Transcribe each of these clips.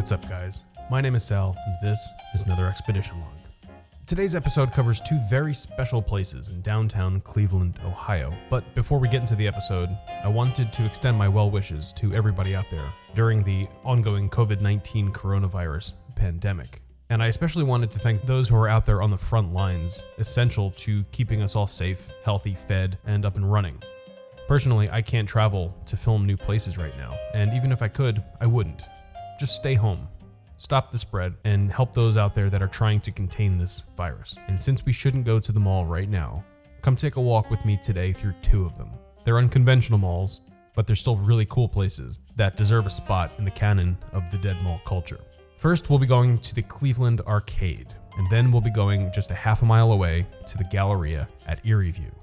what's up guys? My name is Sal, and this is another Expedition Log. Today's episode covers two very special places in downtown Cleveland, Ohio. But before we get into the episode, I wanted to extend my well wishes to everybody out there during the ongoing COVID-19 coronavirus pandemic. And I especially wanted to thank those who are out there on the front lines, essential to keeping us all safe, healthy, fed, and up and running. Personally, I can't travel to film new places right now, and even if I could, I wouldn't. Just stay home, stop the spread, and help those out there that are trying to contain this virus. And since we shouldn't go to the mall right now, come take a walk with me today through two of them. They're unconventional malls, but they're still really cool places that deserve a spot in the canon of the dead mall culture. First, we'll be going to the Cleveland Arcade, and then we'll be going just a half a mile away to the Galleria at Erieview.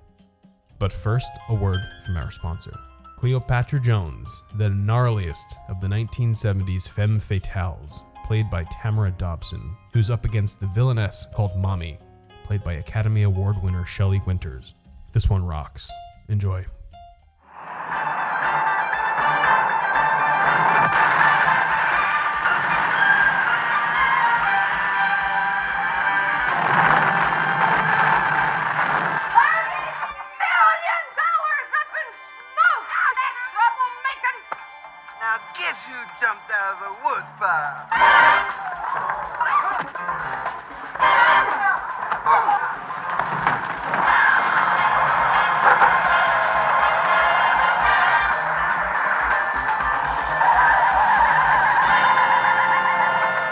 But first, a word from our sponsor. Cleopatra Jones, the gnarliest of the 1970s femme fatales, played by Tamara Dobson, who's up against the villainess called Mommy, played by Academy Award winner Shelley Winters. This one rocks. Enjoy. Guess who jumped out of the woodpile?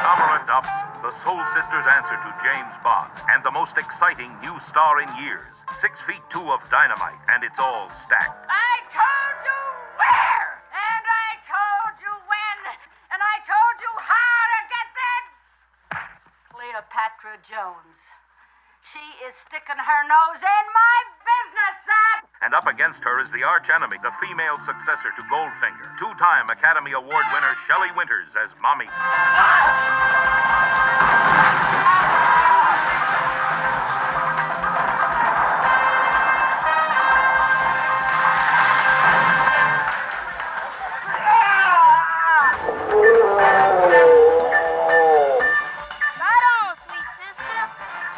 Tamara Dobson, the Soul Sisters' answer to James Bond, and the most exciting new star in years. 6 feet 2 of dynamite, and it's all stacked. I told you where! And I told you when! And I told you how to get that! Cleopatra Jones. She is sticking her nose in my business, son! And up against her is the arch-enemy, the female successor to Goldfinger. 2-time Academy Award winner Shelley Winters as Mommy.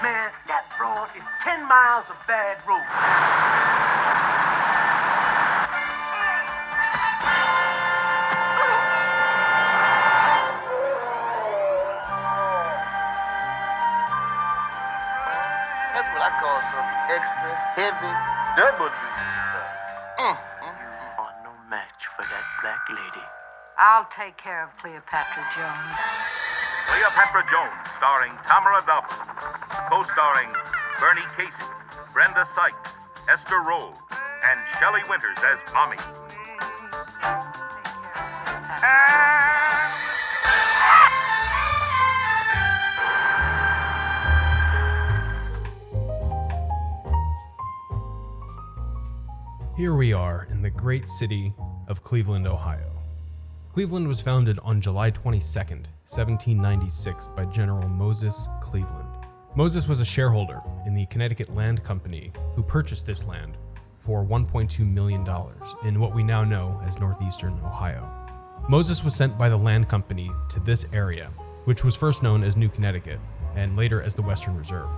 Man, that broad is 10 miles of bad road. That's what I call some extra heavy double duty stuff. Oh, no match for that black lady. I'll take care of Cleopatra Jones. Cleopatra Jones, starring Tamara Dobson. Co-starring Bernie Casey, Brenda Sykes, Esther Rolle, and Shelley Winters as Mommy. Here we are in the great city of Cleveland, Ohio. Cleveland was founded on July 22nd, 1796 by General Moses Cleveland. Moses was a shareholder in the Connecticut Land Company who purchased this land for $1.2 million in what we now know as northeastern Ohio. Moses was sent by the land company to this area, which was first known as New Connecticut and later as the Western Reserve.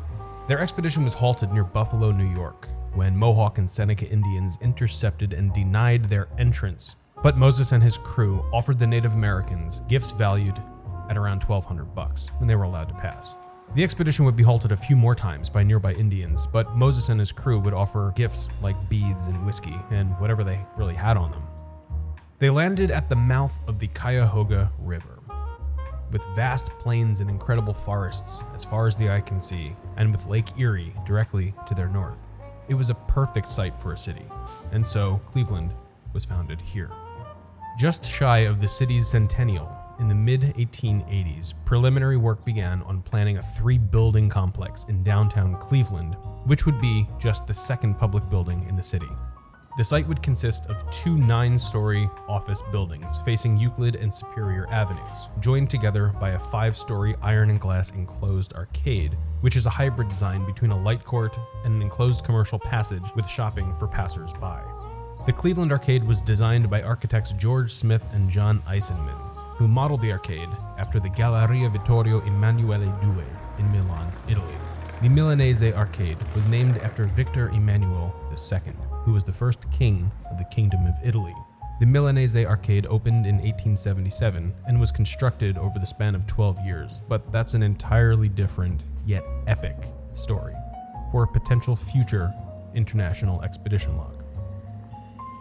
Their expedition was halted near Buffalo, New York, when Mohawk and Seneca Indians intercepted and denied their entrance. But Moses and his crew offered the Native Americans gifts valued at around $1,200 when they were allowed to pass. The expedition would be halted a few more times by nearby Indians, but Moses and his crew would offer gifts like beads and whiskey and whatever they really had on them. They landed at the mouth of the Cuyahoga River, with vast plains and incredible forests as far as the eye can see, and with Lake Erie directly to their north. It was a perfect site for a city, and so Cleveland was founded here. Just shy of the city's centennial, in the mid-1880s, preliminary work began on planning a 3-building complex in downtown Cleveland, which would be just the second public building in the city. The site would consist of 2 9-story office buildings facing Euclid and Superior Avenues, joined together by a 5-story iron and glass enclosed arcade, which is a hybrid design between a light court and an enclosed commercial passage with shopping for passers-by. The Cleveland Arcade was designed by architects George Smith and John Eisenman, who modeled the arcade after the Galleria Vittorio Emanuele II in Milan, Italy. The Milanese arcade was named after Victor Emmanuel II, who was the first king of the Kingdom of Italy. The Milanese arcade opened in 1877 and was constructed over the span of 12 years, but that's an entirely different, yet epic, story for a potential future international expedition log.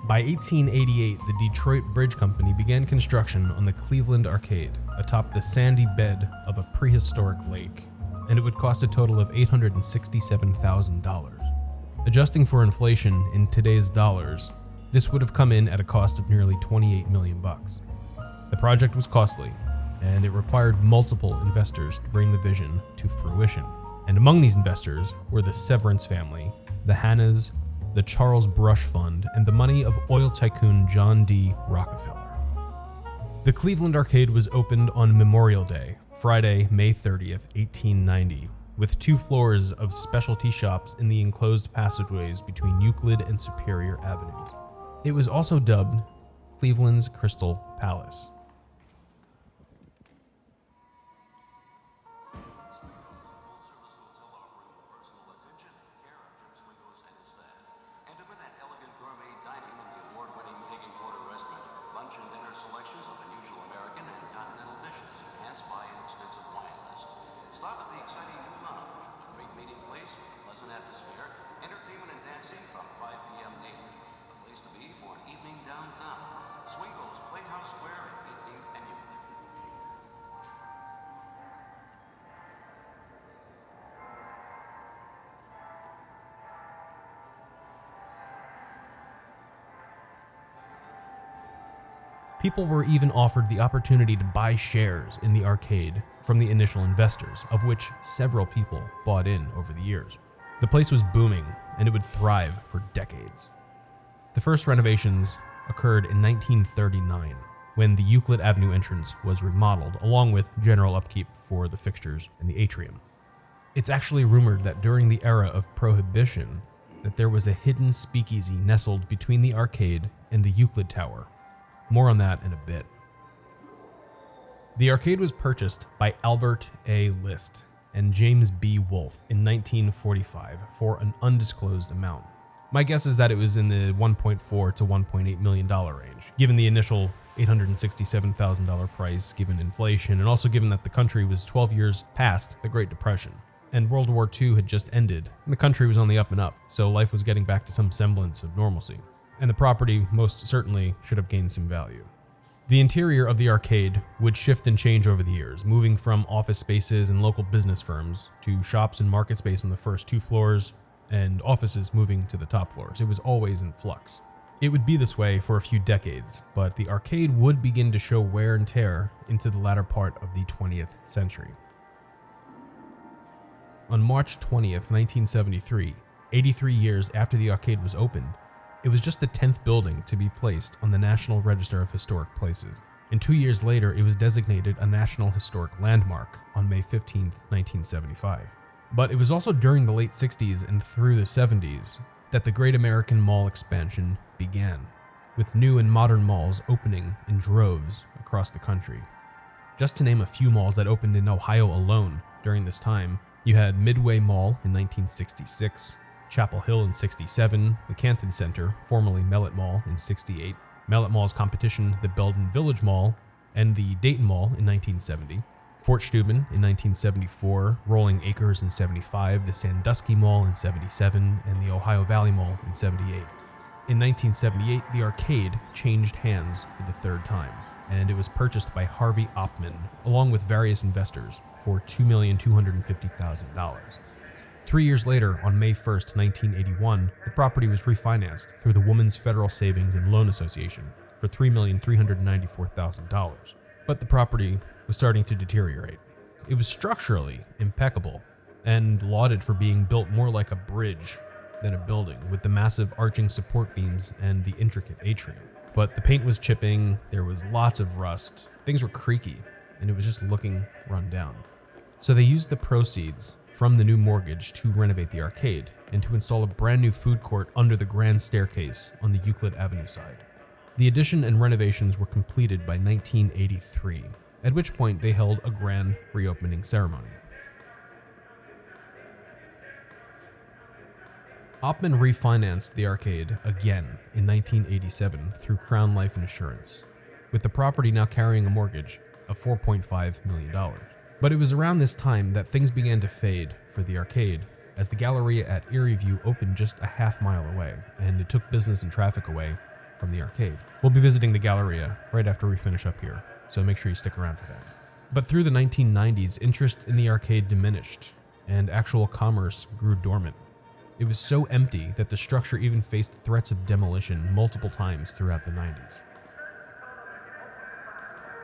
By 1888, the Detroit Bridge Company began construction on the Cleveland Arcade atop the sandy bed of a prehistoric lake, and it would cost a total of $867,000. Adjusting for inflation in today's dollars, this would have come in at a cost of nearly $28 million. The project was costly, and it required multiple investors to bring the vision to fruition. And among these investors were the Severance family, the Hannas, the Charles Brush Fund, and the money of oil tycoon John D. Rockefeller. The Cleveland Arcade was opened on Memorial Day, Friday, May 30th, 1890, with 2 floors of specialty shops in the enclosed passageways between Euclid and Superior Avenues. It was also dubbed Cleveland's Crystal Palace. Stop at the exciting new lounge, a great meeting place with a pleasant atmosphere, entertainment and dancing from 5 p.m. daily. A place to be for an evening downtown. Swingo's Playhouse Square at 18th and Euclid. People were even offered the opportunity to buy shares in the arcade from the initial investors, of which several people bought in over the years. The place was booming, and it would thrive for decades. The first renovations occurred in 1939, when the Euclid Avenue entrance was remodeled, along with general upkeep for the fixtures and the atrium. It's actually rumored that during the era of Prohibition, that there was a hidden speakeasy nestled between the arcade and the Euclid Tower. More on that in a bit. The arcade was purchased by Albert A. List and James B. Wolfe in 1945 for an undisclosed amount. My guess is that it was in the $1.4 to $1.8 million range, given the initial $867,000 price, given inflation, and also given that the country was 12 years past the Great Depression, and World War II had just ended, and the country was on the up and up, so life was getting back to some semblance of normalcy. And the property most certainly should have gained some value. The interior of the arcade would shift and change over the years, moving from office spaces and local business firms to shops and market space on the first 2 floors and offices moving to the top floors. It was always in flux. It would be this way for a few decades, but the arcade would begin to show wear and tear into the latter part of the 20th century. On March 20th, 1973, 83 years after the arcade was opened, it was just the 10th building to be placed on the National Register of Historic Places, and 2 years later it was designated a National Historic Landmark on May 15, 1975. But it was also during the late 60s and through the 70s that the Great American Mall expansion began, with new and modern malls opening in droves across the country. Just to name a few malls that opened in Ohio alone during this time, you had Midway Mall in 1966, Chapel Hill in 67, the Canton Center, formerly Mellett Mall, in 68, Mellett Mall's competition, the Belden Village Mall, and the Dayton Mall in 1970, Fort Steuben in 1974, Rolling Acres in 75, the Sandusky Mall in 77, and the Ohio Valley Mall in 78. In 1978, the arcade changed hands for the 3rd time, and it was purchased by Harvey Oppmann, along with various investors, for $2,250,000. 3 years later, on May 1st, 1981, the property was refinanced through the Women's Federal Savings and Loan Association for $3,394,000. But the property was starting to deteriorate. It was structurally impeccable and lauded for being built more like a bridge than a building, with the massive arching support beams and the intricate atrium. But the paint was chipping, there was lots of rust, things were creaky, and it was just looking run down. So they used the proceeds from the new mortgage to renovate the arcade and to install a brand new food court under the grand staircase on the Euclid Avenue side. The addition and renovations were completed by 1983, at which point they held a grand reopening ceremony. Oppmann refinanced the arcade again in 1987 through Crown Life Insurance, with the property now carrying a mortgage of $4.5 million. But it was around this time that things began to fade for the arcade, as the Galleria at Erieview opened just a half-mile away, and it took business and traffic away from the arcade. We'll be visiting the Galleria right after we finish up here, so make sure you stick around for that. But through the 1990s, interest in the arcade diminished, and actual commerce grew dormant. It was so empty that the structure even faced threats of demolition multiple times throughout the 90s.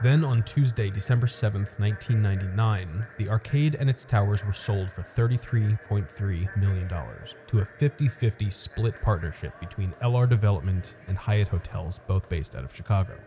Then on Tuesday, December 7th, 1999, the arcade and its towers were sold for $33.3 million to a 50-50 split partnership between LR Development and Hyatt Hotels, both based out of Chicago.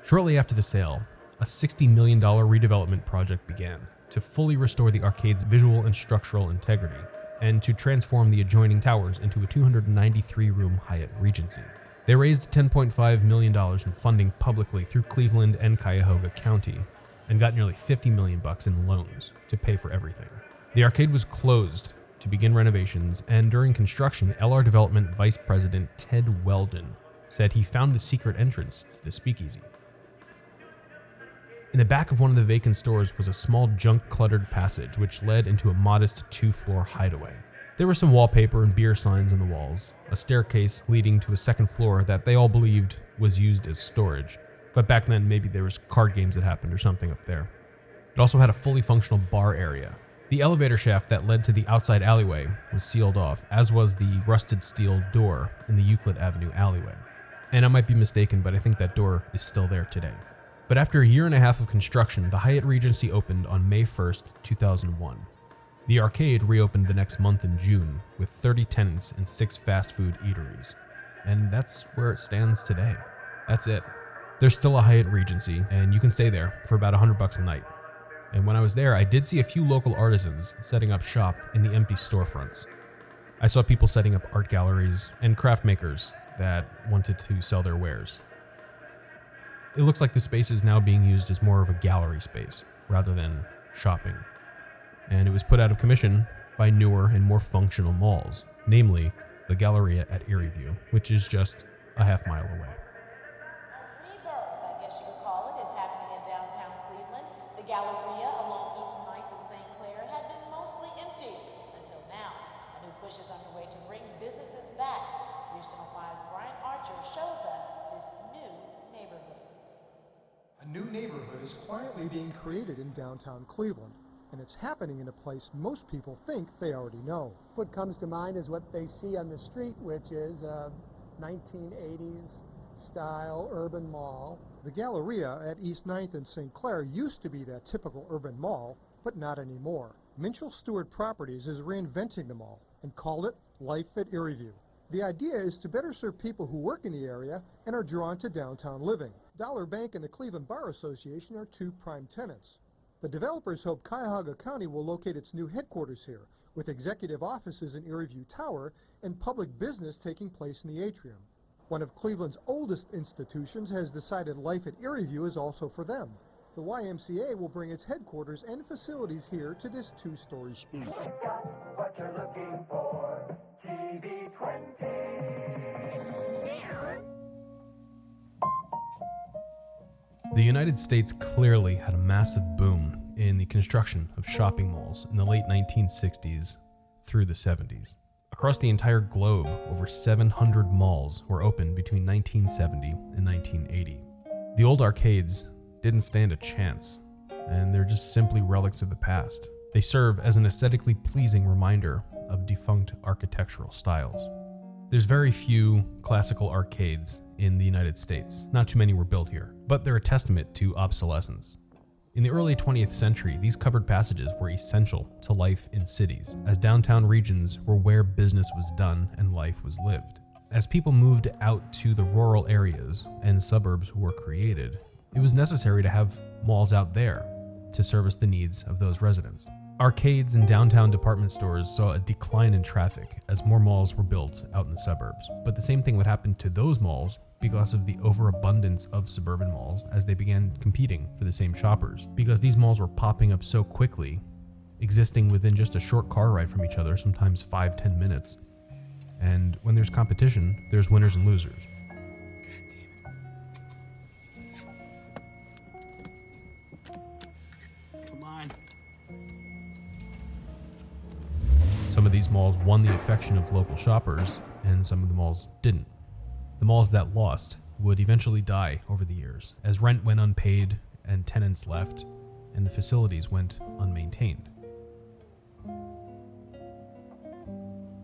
Shortly after the sale, a $60 million redevelopment project began to fully restore the arcade's visual and structural integrity, and to transform the adjoining towers into a 293-room Hyatt Regency. They raised $10.5 million in funding publicly through Cleveland and Cuyahoga County, and got nearly $50 million in loans to pay for everything. The arcade was closed to begin renovations, and during construction, LR Development Vice President Ted Weldon said he found the secret entrance to the speakeasy. In the back of one of the vacant stores was a small junk-cluttered passage which led into a modest 2-floor hideaway. There were some wallpaper and beer signs on the walls, a staircase leading to a second floor that they all believed was used as storage, but back then maybe there was card games that happened or something up there. It also had a fully functional bar area. The elevator shaft that led to the outside alleyway was sealed off, as was the rusted steel door in the Euclid Avenue alleyway. And I might be mistaken, but I think that door is still there today. But after a year and a half of construction, the Hyatt Regency opened on May 1st, 2001. The arcade reopened the next month in June, with 30 tenants and 6 fast food eateries. And that's where it stands today. That's it. There's still a Hyatt Regency, and you can stay there for about $100 a night. And when I was there, I did see a few local artisans setting up shop in the empty storefronts. I saw people setting up art galleries and craft makers that wanted to sell their wares. It looks like the space is now being used as more of a gallery space rather than shopping. And it was put out of commission by newer and more functional malls, namely the Galleria at Erieview, which is just a half-mile away. Rebirth, I guess you could call it, is happening in downtown Cleveland. The Galleria along East 9th and St. Clair had been mostly empty until now. A new push is underway to bring businesses back. News Channel 5's Brian Archer shows us this new neighborhood. A new neighborhood is quietly being created in downtown Cleveland, and it's happening in a place most people think they already know. What comes to mind is what they see on the street, which is a 1980s style urban mall. The Galleria at East 9th and St. Clair used to be that typical urban mall, but not anymore. Minchell Stewart Properties is reinventing the mall and called it Life at Erieview. The idea is to better serve people who work in the area and are drawn to downtown living. Dollar Bank and the Cleveland Bar Association are 2 prime tenants. The developers hope Cuyahoga County will locate its new headquarters here, with executive offices in Erieview Tower and public business taking place in the atrium. One of Cleveland's oldest institutions has decided Life at Erieview is also for them. The YMCA will bring its headquarters and facilities here to this 2-story space. We've got what you're looking for, TV 20. The United States clearly had a massive boom in the construction of shopping malls in the late 1960s through the 70s. Across the entire globe, over 700 malls were opened between 1970 and 1980. The old arcades didn't stand a chance, and they're just simply relics of the past. They serve as an aesthetically pleasing reminder of defunct architectural styles. There's very few classical arcades in the United States. Not too many were built here, but they're a testament to obsolescence. In the early 20th century, these covered passages were essential to life in cities, as downtown regions were where business was done and life was lived. As people moved out to the rural areas and suburbs were created, it was necessary to have malls out there to service the needs of those residents. Arcades and downtown department stores saw a decline in traffic as more malls were built out in the suburbs, but the same thing would happen to those malls because of the overabundance of suburban malls as they began competing for the same shoppers. Because these malls were popping up so quickly, existing within just a short car ride from each other, sometimes 5-10 minutes. And when there's competition, there's winners and losers. Come on. Some of these malls won the affection of local shoppers, and some of the malls didn't. The malls that lost would eventually die over the years, as rent went unpaid and tenants left, and the facilities went unmaintained.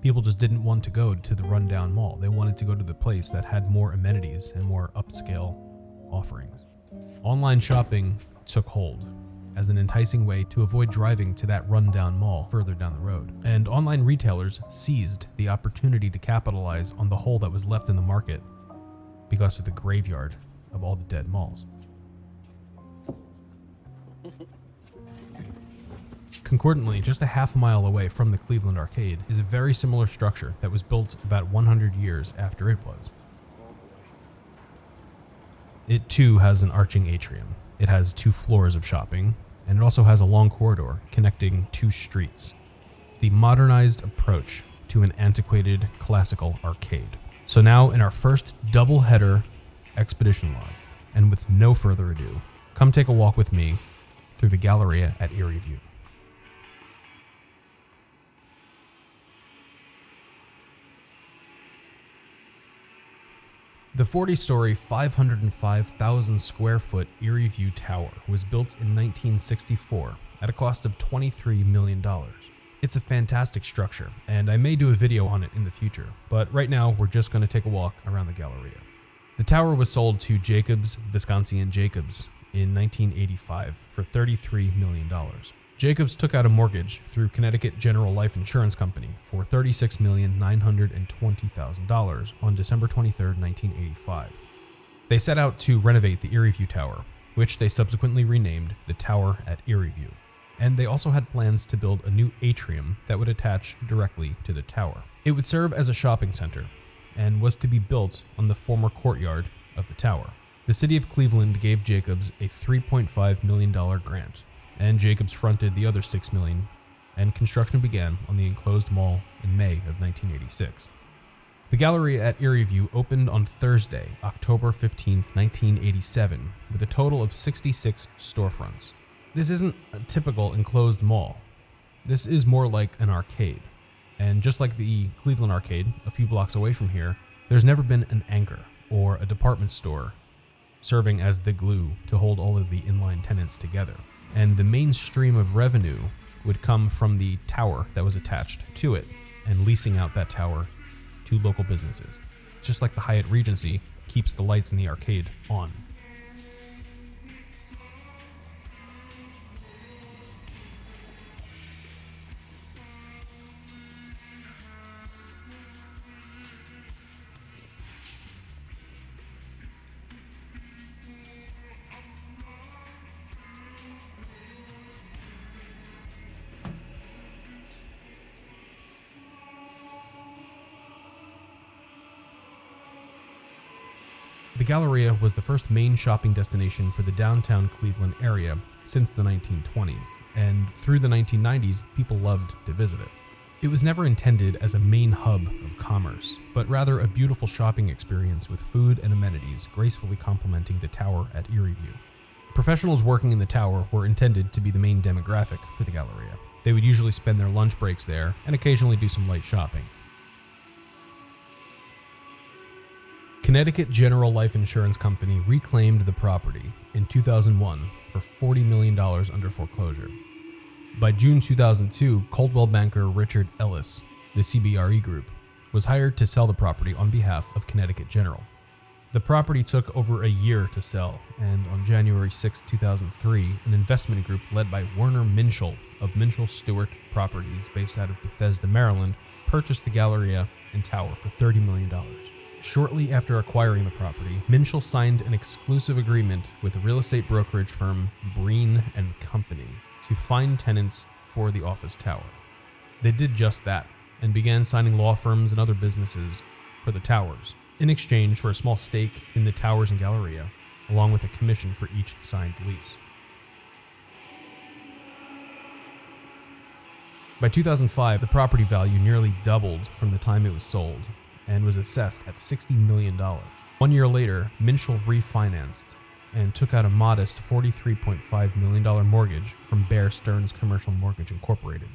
People just didn't want to go to the rundown mall. They wanted to go to the place that had more amenities and more upscale offerings. Online shopping took hold as an enticing way to avoid driving to that rundown mall further down the road. And online retailers seized the opportunity to capitalize on the hole that was left in the market because of the graveyard of all the dead malls. Concordantly, just a half mile away from the Cleveland Arcade is a very similar structure that was built about 100 years after it was. It too has an arching atrium. It has 2 floors of shopping, and it also has a long corridor connecting 2 streets. The modernized approach to an antiquated classical arcade. So now in our first double-header expedition log, and with no further ado, come take a walk with me through the Galleria at Erieview. The 40-story, 505,000 square foot Erieview Tower was built in 1964 at a cost of $23 million. It's a fantastic structure, and I may do a video on it in the future, but right now we're just going to take a walk around the Galleria. The tower was sold to Jacobs, Visconti & Jacobs in 1985 for $33 million. Jacobs took out a mortgage through Connecticut General Life Insurance Company for $36,920,000 on December 23, 1985. They set out to renovate the Erieview Tower, which they subsequently renamed the Tower at Erieview. And they also had plans to build a new atrium that would attach directly to the tower. It would serve as a shopping center and was to be built on the former courtyard of the tower. The city of Cleveland gave Jacobs a $3.5 million grant, and Jacobs fronted the other $6 million, and construction began on the enclosed mall in May of 1986. The Galleria at Erieview opened on Thursday, October 15, 1987, with a total of 66 storefronts. This isn't a typical enclosed mall. This is more like an arcade. And just like the Cleveland Arcade, a few blocks away from here, there's never been an anchor or a department store serving as the glue to hold all of the inline tenants together. And the main stream of revenue would come from the tower that was attached to it and leasing out that tower to local businesses. Just like the Hyatt Regency keeps the lights in the arcade on. The Galleria was the first main shopping destination for the downtown Cleveland area since the 1920s, and through the 1990s, people loved to visit it. It was never intended as a main hub of commerce, but rather a beautiful shopping experience with food and amenities gracefully complementing the tower at Erieview. Professionals working in the tower were intended to be the main demographic for the Galleria. They would usually spend their lunch breaks there and occasionally do some light shopping. Connecticut General Life Insurance Company reclaimed the property in 2001 for $40 million under foreclosure. By June 2002, Coldwell banker Richard Ellis, the CBRE Group, was hired to sell the property on behalf of Connecticut General. The property took over a year to sell, and on January 6, 2003, an investment group led by Werner Minshall of Minshall Stewart Properties, based out of Bethesda, Maryland, purchased the Galleria and tower for $30 million. Shortly after acquiring the property, Minshall signed an exclusive agreement with the real estate brokerage firm Breen & Company to find tenants for the office tower. They did just that and began signing law firms and other businesses for the towers, in exchange for a small stake in the towers and Galleria, along with a commission for each signed lease. By 2005, the property value nearly doubled from the time it was sold and was assessed at $60 million. 1 year later, Minshall refinanced and took out a modest $43.5 million mortgage from Bear Stearns Commercial Mortgage Incorporated.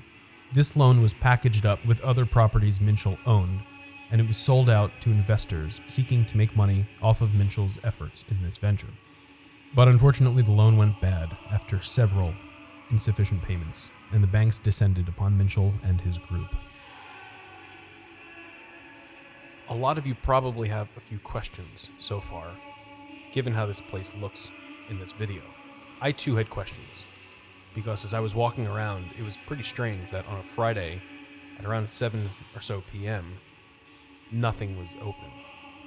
This loan was packaged up with other properties Minshall owned, and it was sold out to investors seeking to make money off of Minshall's efforts in this venture. But unfortunately, the loan went bad after several insufficient payments, and the banks descended upon Minshall and his group. A lot of you probably have a few questions so far, given how this place looks in this video. I too had questions, because as I was walking around, it was pretty strange that on a Friday at around 7 or so p.m., nothing was open.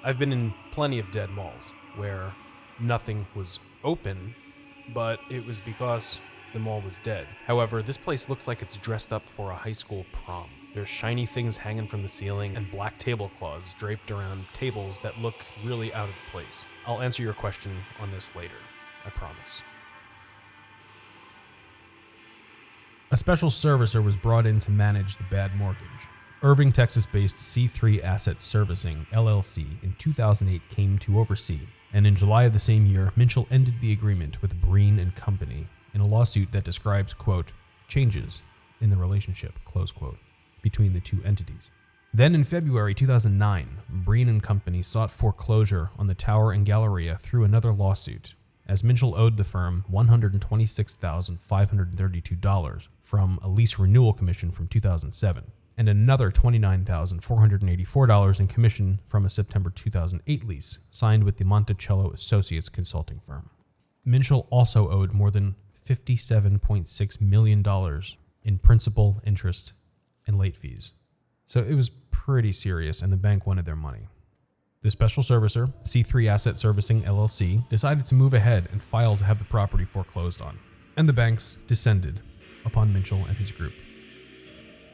I've been in plenty of dead malls where nothing was open, but it was because the mall was dead. However, this place looks like it's dressed up for a high school prom. There's shiny things hanging from the ceiling and black tablecloths draped around tables that look really out of place. I'll answer your question on this later, I promise. A special servicer was brought in to manage the bad mortgage. Irving, Texas-based C3 Asset Servicing, LLC, in 2008 came to oversee, and in July of the same year, Minshall ended the agreement with Breen and Company in a lawsuit that describes, quote, changes in the relationship, close quote, between the two entities. Then in February 2009, Breen and Company sought foreclosure on the tower and Galleria through another lawsuit, as Minshall owed the firm $126,532 from a lease renewal commission from 2007, and another $29,484 in commission from a September 2008 lease signed with the Monticello Associates consulting firm. Minshall also owed more than $57.6 million in principal, interest, and late fees. So it was pretty serious, and the bank wanted their money. The special servicer, C3 Asset Servicing LLC, decided to move ahead and file to have the property foreclosed on, and the banks descended upon Minshall and his group.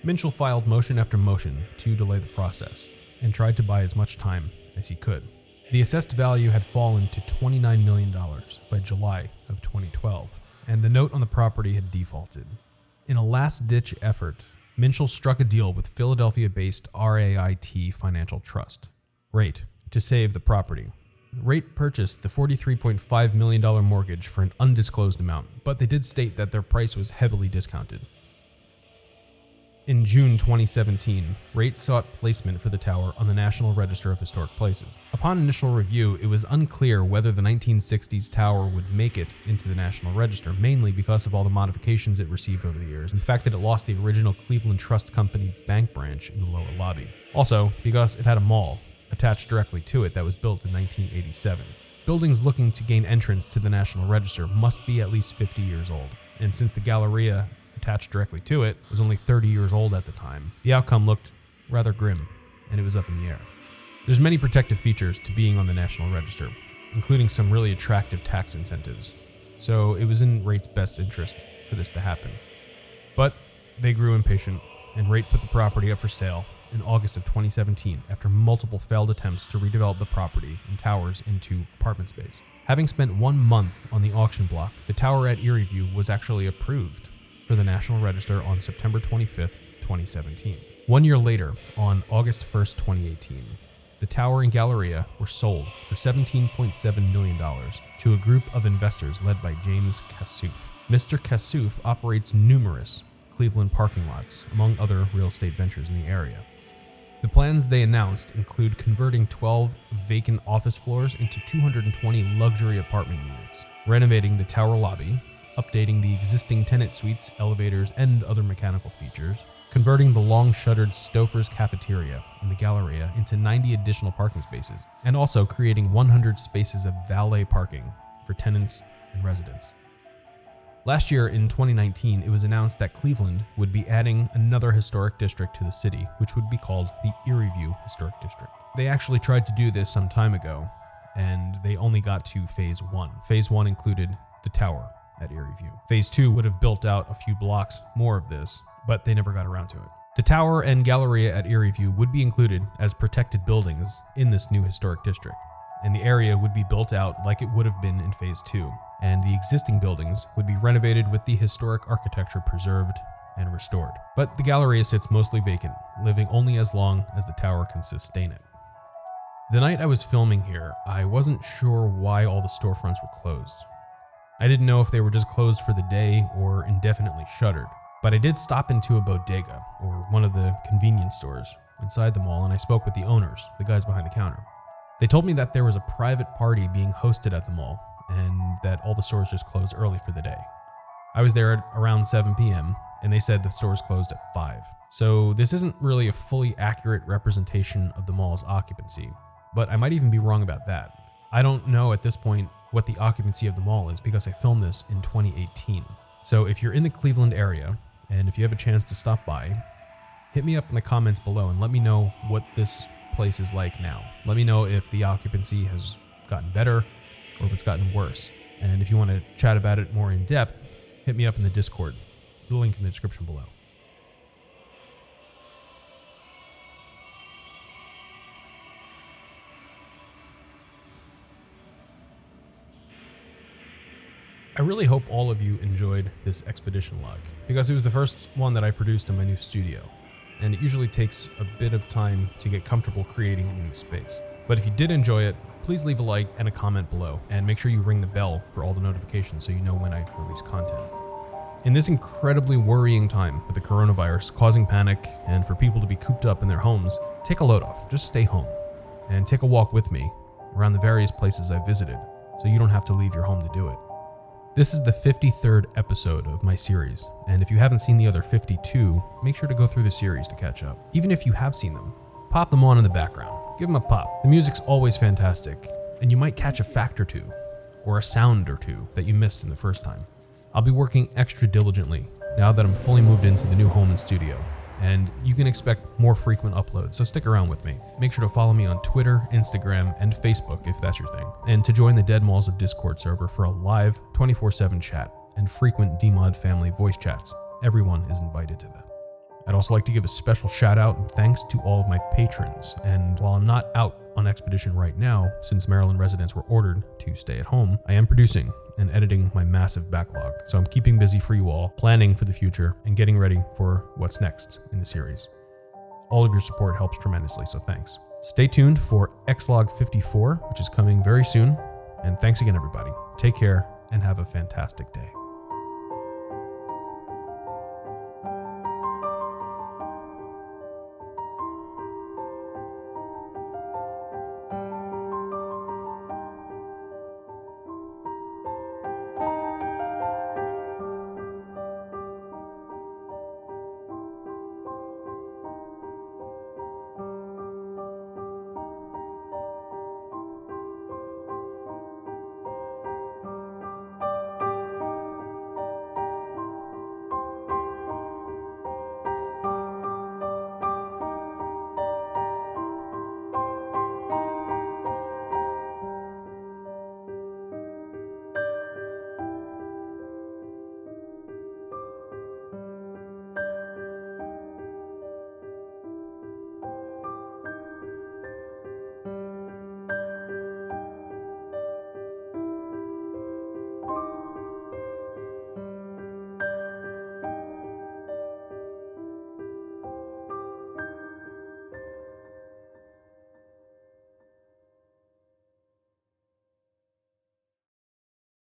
Minshall filed motion after motion to delay the process and tried to buy as much time as he could. The assessed value had fallen to $29 million by July of 2012, and the note on the property had defaulted. In a last-ditch effort, Minshall struck a deal with Philadelphia-based RAIT Financial Trust, RAIT, to save the property. RAIT purchased the $43.5 million mortgage for an undisclosed amount, but they did state that their price was heavily discounted. In June 2017, RAIT sought placement for the tower on the National Register of Historic Places. Upon initial review, it was unclear whether the 1960s tower would make it into the National Register, mainly because of all the modifications it received over the years, and the fact that it lost the original Cleveland Trust Company bank branch in the lower lobby. Also, because it had a mall attached directly to it that was built in 1987. Buildings looking to gain entrance to the National Register must be at least 50 years old, and since the Galleria attached directly to it was only 30 years old at the time, the outcome looked rather grim, and it was up in the air. There's many protective features to being on the National Register, including some really attractive tax incentives, so it was in RAIT's best interest for this to happen. But they grew impatient, and RAIT put the property up for sale in August of 2017 after multiple failed attempts to redevelop the property and towers into apartment space. Having spent 1 month on the auction block, the tower at Erieview was actually approved for the National Register on September 25th, 2017. 1 year later, on August 1st, 2018, the tower and Galleria were sold for $17.7 million to a group of investors led by James Kassouf. Mr. Kassouf operates numerous Cleveland parking lots, among other real estate ventures in the area. The plans they announced include converting 12 vacant office floors into 220 luxury apartment units, renovating the tower lobby, updating the existing tenant suites, elevators, and other mechanical features, converting the long-shuttered Stouffer's cafeteria in the Galleria into 90 additional parking spaces, and also creating 100 spaces of valet parking for tenants and residents. Last year, in 2019, it was announced that Cleveland would be adding another historic district to the city, which would be called the Erieview Historic District. They actually tried to do this some time ago, and they only got to Phase 1. Phase 1 included the tower at Erieview. Phase 2 would have built out a few blocks more of this, but they never got around to it. The tower and Galleria at Erieview would be included as protected buildings in this new historic district, and the area would be built out like it would have been in Phase 2, and the existing buildings would be renovated with the historic architecture preserved and restored. But the Galleria sits mostly vacant, living only as long as the tower can sustain it. The night I was filming here, I wasn't sure why all the storefronts were closed. I didn't know if they were just closed for the day or indefinitely shuttered, but I did stop into a bodega, or one of the convenience stores, inside the mall, and I spoke with the owners, the guys behind the counter. They told me that there was a private party being hosted at the mall, and that all the stores just closed early for the day. I was there at around 7 p.m., and they said the stores closed at 5. So this isn't really a fully accurate representation of the mall's occupancy, but I might even be wrong about that. I don't know at this point what the occupancy of the mall is because I filmed this in 2018. So if you're in the Cleveland area, and if you have a chance to stop by, hit me up in the comments below and let me know what this place is like now. Let me know if the occupancy has gotten better or if it's gotten worse. And if you want to chat about it more in depth, hit me up in the Discord. The link in the description below. I really hope all of you enjoyed this expedition log, because it was the first one that I produced in my new studio, and it usually takes a bit of time to get comfortable creating in a new space. But if you did enjoy it, please leave a like and a comment below, and make sure you ring the bell for all the notifications so you know when I release content. In this incredibly worrying time with the coronavirus causing panic and for people to be cooped up in their homes, take a load off, just stay home, and take a walk with me around the various places I've visited so you don't have to leave your home to do it. This is the 53rd episode of my series, and if you haven't seen the other 52, make sure to go through the series to catch up. Even if you have seen them, pop them on in the background. Give them a pop. The music's always fantastic, and you might catch a fact or two, or a sound or two that you missed in the first time. I'll be working extra diligently now that I'm fully moved into the new home and studio, and you can expect more frequent uploads, so stick around with me. Make sure to follow me on Twitter, Instagram, and Facebook if that's your thing, and to join the Dead Malls of Discord server for a live 24/7 chat and frequent DMod family voice chats. Everyone is invited to that. I'd also like to give a special shout out and thanks to all of my patrons, and while I'm not out on expedition right now, since Maryland residents were ordered to stay at home, I am producing and editing my massive backlog, so I'm keeping busy for you all, planning for the future, and getting ready for what's next in the series. All of your support helps tremendously, so thanks. Stay tuned for ExLog 54, which is coming very soon, and thanks again everybody. Take care and have a fantastic day.